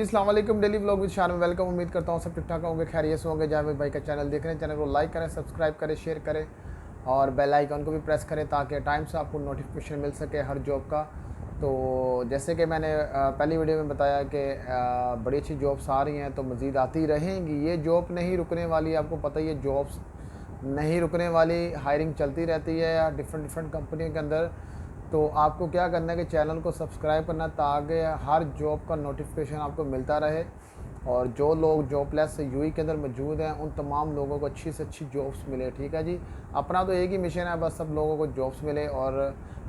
जी अस्सलाम वालेकुम। Daily vlog with शान में वेलकम। उम्मीद करता हूँ सब ठीक ठाक होंगे, खैरियत से होंगे। जावेद भाई का चैनल देख रहे हैं, चैनल को लाइक करें, सब्सक्राइब करें, शेयर करें और बेल आइकन को भी प्रेस करें ताकि टाइम से आपको नोटिफिकेशन मिल सके हर जॉब का। तो जैसे कि मैंने पहली वीडियो में बताया कि बड़ी अच्छी जॉब्स आ रही हैं, तो मज़ीद आती रहेंगी। ये जॉब नहीं रुकने वाली, आपको पता ही है, जॉब्स नहीं रुकने वाली, हायरिंग चलती रहती है डिफरेंट डिफरेंट कंपनियों के अंदर। तो आपको क्या करना है कि चैनल को सब्सक्राइब करना ताकि हर जॉब का नोटिफिकेशन आपको मिलता रहे। और जो लोग जॉबलेस यूई के अंदर मौजूद हैं, उन तमाम लोगों को अच्छी से अच्छी जॉब्स मिले। ठीक है जी, अपना तो एक ही मिशन है, बस सब लोगों को जॉब्स मिले और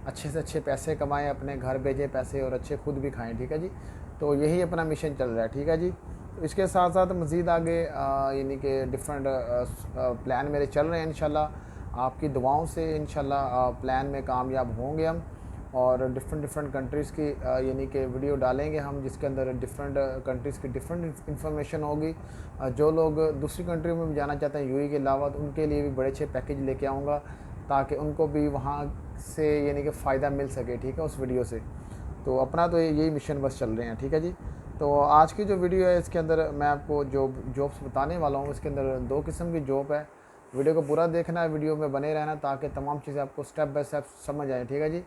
अच्छे से अच्छे पैसे कमाएं, अपने घर भेजें पैसे और अच्छे खुद भी खाएं। ठीक है जी, तो यही अपना मिशन चल रहा है। ठीक है जी, तो इसके साथ साथ मज़ीद आगे यानी कि डिफरेंट प्लान मेरे चल रहे हैं। इंशाल्लाह आपकी दुआओं से इंशाल्लाह प्लान में कामयाब होंगे हम, और डिफरेंट डिफरेंट कंट्रीज़ की यानी कि वीडियो डालेंगे हम, जिसके अंदर डिफरेंट कंट्रीज़ की डिफरेंट इंफॉर्मेशन होगी। जो लोग दूसरी कंट्री में भी जाना चाहते हैं यूएई के अलावा, तो उनके लिए भी बड़े अच्छे पैकेज लेके आऊँगा ताकि उनको भी वहाँ से यानी कि फ़ायदा मिल सके। ठीक है, उस वीडियो से। तो अपना तो यही मिशन बस चल रहे हैं। ठीक है जी, तो आज की जो वीडियो है इसके अंदर मैं आपको जो जॉब्स बताने वाला हूँ, इसके अंदर दो किस्म की जॉब है। वीडियो को पूरा देखना है, वीडियो में बने रहना ताकि तमाम चीज़ें आपको स्टेप बाय स्टेप समझ आए। ठीक है जी,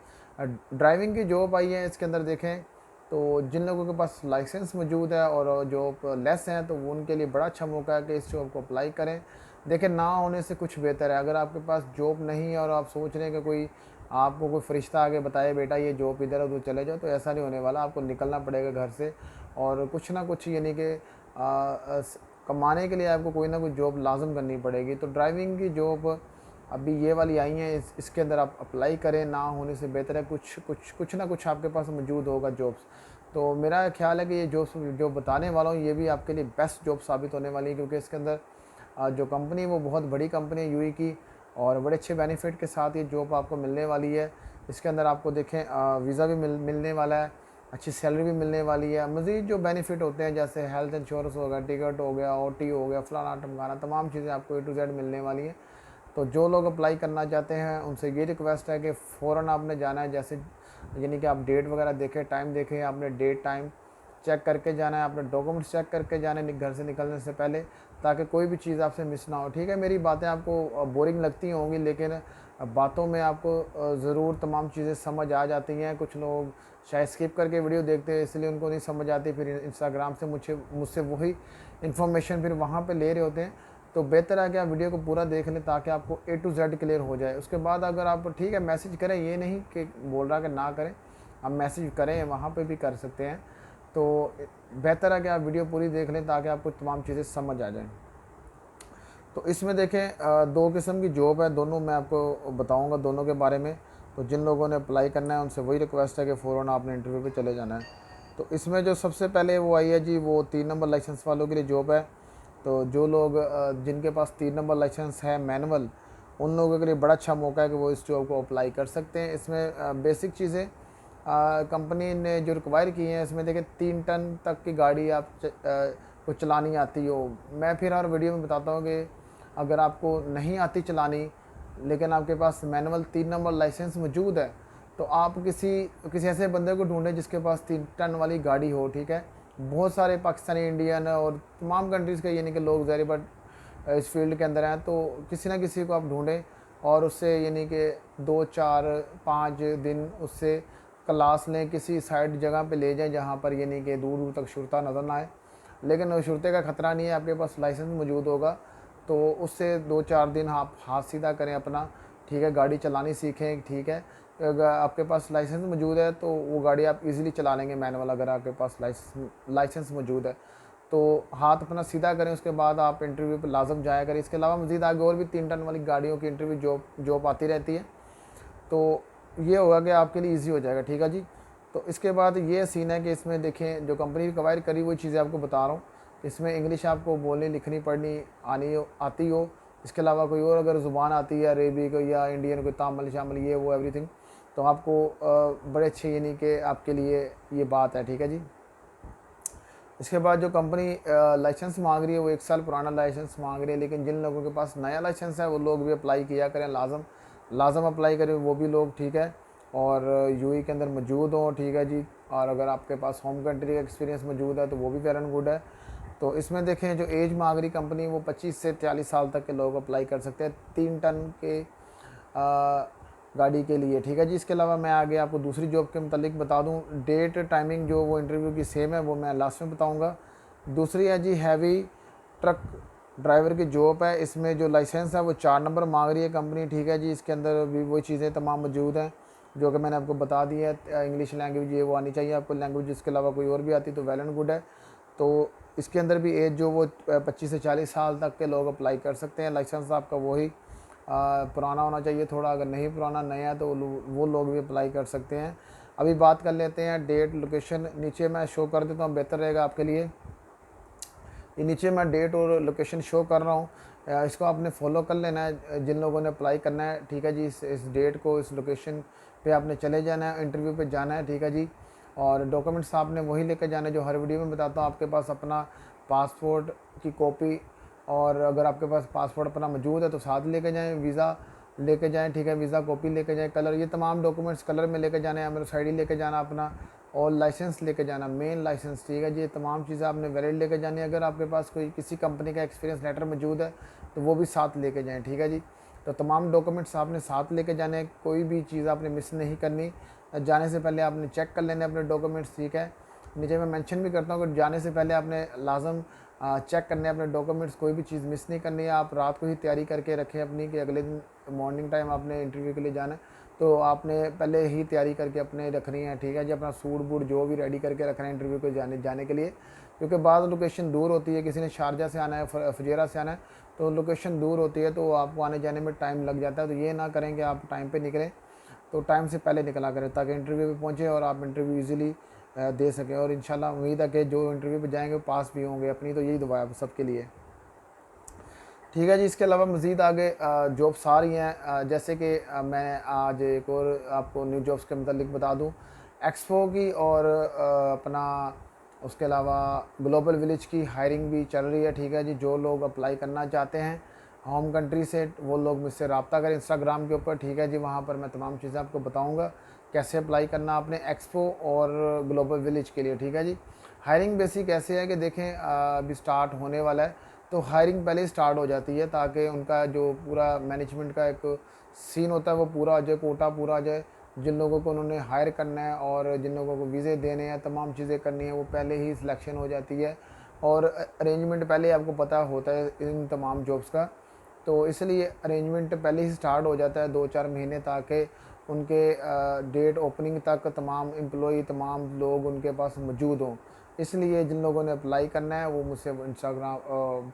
ड्राइविंग की जॉब आई है। इसके अंदर देखें तो जिन लोगों के पास लाइसेंस मौजूद है और जॉब लेस हैं, तो वो उनके लिए बड़ा अच्छा मौका है कि इस जॉब को अप्लाई करें। देखें, ना होने से कुछ बेहतर है। अगर आपके पास जॉब नहीं है और आप सोच रहे हैं कि कोई आपको कोई फरिश्ता आगे बताए बेटा ये जॉब इधर उधर चले जाओ, तो ऐसा नहीं होने वाला। आपको निकलना पड़ेगा घर से और कुछ ना कुछ यानी कि कमाने के लिए आपको कोई ना कोई जॉब लाजम करनी पड़ेगी। तो ड्राइविंग की जॉब अभी ये वाली आई हैं, इसके अंदर आप अप्लाई करें। ना होने से बेहतर है कुछ ना कुछ आपके पास मौजूद होगा जॉब्स। तो मेरा ख्याल है कि ये जॉब्स जो बताने वाला हूँ ये भी आपके लिए बेस्ट जॉब साबित होने वाली है, क्योंकि इसके अंदर जो कंपनी है वो बहुत बड़ी कंपनी है यूएई की, और बड़े अच्छे बेनिफिट के साथ ये जॉब आपको मिलने वाली है। इसके अंदर आपको देखें वीज़ा भी मिलने वाला है, अच्छी सैलरी भी मिलने वाली है। मज़ीद जो बेनिफिट होते हैं जैसे हेल्थ इंश्योरेंस हो गया, टिकट हो गया, ओटी हो गया, फलाना टमकाना, तमाम चीज़ें आपको A to Z मिलने वाली हैं। तो जो लोग अप्लाई करना चाहते हैं उनसे ये रिक्वेस्ट है कि फ़ौरन आपने जाना है। जैसे यानी कि आप डेट वगैरह देखें, टाइम देखें, आपने डेट टाइम चेक करके जाना है, अपने डॉक्यूमेंट्स चेक करके जाना है घर से निकलने से पहले, ताकि कोई भी चीज़ आपसे मिस ना हो। ठीक है, मेरी बातें आपको बोरिंग लगती होंगी, लेकिन बातों में आपको ज़रूर तमाम चीज़ें समझ आ जाती हैं। कुछ लोग शायद स्किप करके वीडियो देखते हैं, इसलिए उनको नहीं समझ आती, फिर इंस्टाग्राम से मुझसे वही इन्फॉर्मेशन फिर वहाँ पे ले रहे होते हैं। तो बेहतर है कि आप वीडियो को पूरा देख लें ताकि आपको A to Z क्लियर हो जाए। उसके बाद अगर आप ठीक है मैसेज करें, ये नहीं कि बोल रहा कि ना करें, आप मैसेज करें, वहाँ पे भी कर सकते हैं। तो बेहतर है कि आप वीडियो पूरी देख लें ताकि आपको तमाम चीज़ें समझ आ जाएँ। तो इसमें देखें दो किस्म की जॉब है, दोनों मैं आपको बताऊंगा दोनों के बारे में। तो जिन लोगों ने अप्लाई करना है उनसे वही रिक्वेस्ट है कि फ़ौरन आपने इंटरव्यू पे चले जाना है। तो इसमें जो सबसे पहले वो आई है जी, वो 3 नंबर लाइसेंस वालों के लिए जॉब है। तो जो लोग जिनके पास 3 नंबर लाइसेंस है मैनुअल, उन लोगों के लिए बड़ा अच्छा मौका है कि वो इस जॉब को अप्लाई कर सकते हैं। इसमें बेसिक चीज़ें कंपनी ने जो रिक्वायर की हैं, इसमें देखिए 3 टन तक की गाड़ी आप को चलानी आती हो। मैं फिर हर वीडियो में बताता हूँ कि अगर आपको नहीं आती चलानी, लेकिन आपके पास मैनुअल 3 नंबर लाइसेंस मौजूद है, तो आप किसी ऐसे बंदे को ढूंढें जिसके पास 3 टन वाली गाड़ी हो। ठीक है, बहुत सारे पाकिस्तानी, इंडियन और तमाम कंट्रीज़ के यानी कि लोग ज़ाहिर बट इस फील्ड के अंदर हैं, तो किसी ना किसी को आप ढूंढें और उससे यानी कि 2 4 5 दिन उससे क्लास लें, किसी साइड जगह पे ले जाएं जहाँ पर यानी कि दूर दूर तक शुरता नज़र ना आए। लेकिन शुरते का ख़तरा नहीं है, आपके पास लाइसेंस मौजूद होगा, तो उससे 2 4 दिन आप हाथ सीधा करें अपना। ठीक है, गाड़ी चलानी सीखें। ठीक है, अगर आपके पास लाइसेंस मौजूद है तो वो गाड़ी आप इजीली चला लेंगे मैनुअल, अगर आपके पास लाइसेंस मौजूद है तो हाथ अपना सीधा करें। उसके बाद आप इंटरव्यू पर लाजम जाया करें। इसके अलावा मज़ीद आगे और भी 3 टन वाली गाड़ियों की इंटरव्यू जॉब आती रहती है, तो ये होगा कि आपके लिए ईजी हो जाएगा। ठीक है जी, तो इसके बाद ये सीन है कि इसमें देखें जो कंपनी रिक्वायर करी वो चीज़ें आपको बता रहा हूँ। इसमें इंग्लिश आपको बोलनी लिखनी पढ़नी आती हो। इसके अलावा कोई और अगर ज़ुबान आती है, अरेबिक या इंडियन, कोई तामिल शामिल, ये वो एवरीथिंग, तो आपको बड़े अच्छे यानी कि आपके लिए ये बात है। ठीक है जी, इसके बाद जो कंपनी लाइसेंस मांग रही है वो 1 साल पुराना लाइसेंस मांग रही है, लेकिन जिन लोगों के पास नया लाइसेंस है वो लोग भी अप्लाई किया करें, लाजम अप्लाई करें वो भी लोग। ठीक है, और यूएई के अंदर मौजूद हो, ठीक है जी। और अगर आपके पास होम कंट्री का एक्सपीरियंस मौजूद है तो वो भी वेल एंड गुड है। तो इसमें देखें जो एज मांग रही कंपनी वो 25 से 40 साल तक के लोग अप्लाई कर सकते हैं 3 टन के गाड़ी के लिए, ठीक है जी। इसके अलावा मैं आगे आपको दूसरी जॉब के मतलब बता दूं, डेट टाइमिंग जो वो इंटरव्यू की सेम है वो मैं लास्ट में बताऊंगा। दूसरी है जी हैवी ट्रक ड्राइवर की जॉब है। इसमें जो लाइसेंस है वो 4 नंबर मांग रही है कंपनी, ठीक है जी। इसके अंदर भी वो चीज़ें तमाम मौजूद हैं जो कि मैंने आपको बता दी है। इंग्लिश लैंग्वेज ये वो आनी चाहिए आपको, लैंग्वेज इसके अलावा कोई और भी आती तो वेल एंड गुड है। तो इसके अंदर भी एज जो वो 25 से 40 साल तक के लोग अप्लाई कर सकते हैं। लाइसेंस आपका वही पुराना होना चाहिए थोड़ा, अगर नहीं पुराना नया है तो वो लोग भी अप्लाई कर सकते हैं। अभी बात कर लेते हैं डेट लोकेशन, नीचे मैं शो कर देता हूँ, बेहतर रहेगा आपके लिए। ये नीचे मैं डेट और लोकेशन शो कर रहा हूँ, इसको आपने फॉलो कर लेना है जिन लोगों ने अप्लाई करना है, ठीक है जी। इस डेट को इस लोकेशन पे आपने चले जाना है, इंटरव्यू पे जाना है, ठीक है जी। और डॉक्यूमेंट्स आपने वही लेकर जाना है जो हर वीडियो में बताता हूँ। आपके पास अपना पासपोर्ट की कॉपी, और अगर आपके पास पासपोर्ट अपना मौजूद है तो साथ लेके जाएं, वीज़ा लेके जाएं, ठीक है, वीज़ा कॉपी लेके जाएं, कलर, ये तमाम डॉक्यूमेंट्स कलर में लेके जाने हैं, एमएस आईडी लेके जाना अपना, और लाइसेंस लेके जाना, मेन लाइसेंस, ठीक है जी। ये तमाम चीज़ें आपने वैलिड लेके जानी है। अगर आपके पास कोई किसी कंपनी का एक्सपीरियंस लेटर मौजूद है तो वो भी साथ लेके जाएँ, ठीक है जी। तो तमाम डॉक्यूमेंट्स आपने साथ लेके जाने हैं, कोई भी चीज़ आपने मिस नहीं करनी। जाने से पहले आपने चेक कर लेने अपने डॉक्यूमेंट्स, ठीक है। नीचे मैं मेंशन भी करता हूँ कि जाने से पहले आपने लाजम चेक करने अपने डॉक्यूमेंट्स, कोई भी चीज़ मिस नहीं करनी है। आप रात को ही तैयारी करके रखें अपनी कि अगले दिन मॉर्निंग टाइम आपने इंटरव्यू के लिए जाना है तो आपने पहले ही तैयारी करके अपने रखनी है, ठीक है जी। अपना सूट बूट जो भी रेडी करके रखना है इंटरव्यू को जाने के लिए, क्योंकि बाद लोकेशन दूर होती है, किसी ने शारजा से आना है, फुजेरा से आना है, तो लोकेशन दूर होती है तो आपको आने जाने में टाइम लग जाता है। तो ये ना करें कि आप टाइम पे निकलें, तो टाइम से पहले निकला करें ताकि इंटरव्यू पे पहुँचे और आप इंटरव्यू ईज़िली दे सकें। और इंशाल्लाह उम्मीद है कि जो इंटरव्यू पे जाएंगे पास भी होंगे, अपनी तो यही दुआ है सबके लिए, ठीक है जी। इसके अलावा मज़ीद आगे जॉब्स आ रही हैं, जैसे कि मैं आज एक और आपको न्यू जॉब्स के मतलब बता दूं, एक्सपो की और अपना उसके अलावा ग्लोबल विलेज की हायरिंग भी चल रही है, ठीक है जी। जो लोग अप्लाई करना चाहते हैं होम कंट्री से वो लोग मुझसे रब्ता करें इंस्टाग्राम के ऊपर, ठीक है जी। वहाँ पर मैं तमाम चीज़ें आपको बताऊँगा कैसे अप्लाई करना आपने एक्सपो और ग्लोबल विलेज के लिए, ठीक है जी। हायरिंग बेसिक ऐसे है कि देखें अभी स्टार्ट होने वाला है तो हायरिंग पहले ही स्टार्ट हो जाती है ताकि उनका जो पूरा मैनेजमेंट का एक सीन होता है वो पूरा आ जाए, कोटा पूरा आ जाए। जिन लोगों को उन्होंने हायर करना है और जिन लोगों को वीज़े देने हैं, तमाम चीज़ें करनी है, वो पहले ही सिलेक्शन हो जाती है और अरेंजमेंट पहले आपको पता होता है इन तमाम जॉब्स का। तो इसलिए अरेंजमेंट पहले ही स्टार्ट हो जाता है 2-4 महीने, ताकि उनके डेट ओपनिंग तक तमाम एम्प्लॉई, तमाम लोग उनके पास मौजूद हों। इसलिए जिन लोगों ने अप्लाई करना है वो मुझसे इंस्टाग्राम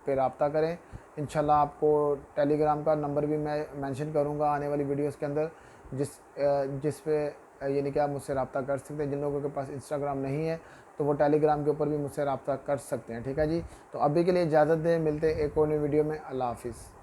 पे रब्ता करें। इंशाल्लाह आपको टेलीग्राम का नंबर भी मैं मेंशन करूंगा आने वाली वीडियोस के अंदर, जिस पे यानी कि आप मुझसे रब्ता कर सकते हैं। जिन लोगों के पास इंस्टाग्राम नहीं है तो वो टेलीग्राम के ऊपर भी मुझसे रब्ता कर सकते हैं, ठीक है जी। तो अभी के लिए इजाज़त दें, मिलते हैं एक और नई वीडियो में। अल्लाह हाफिज़।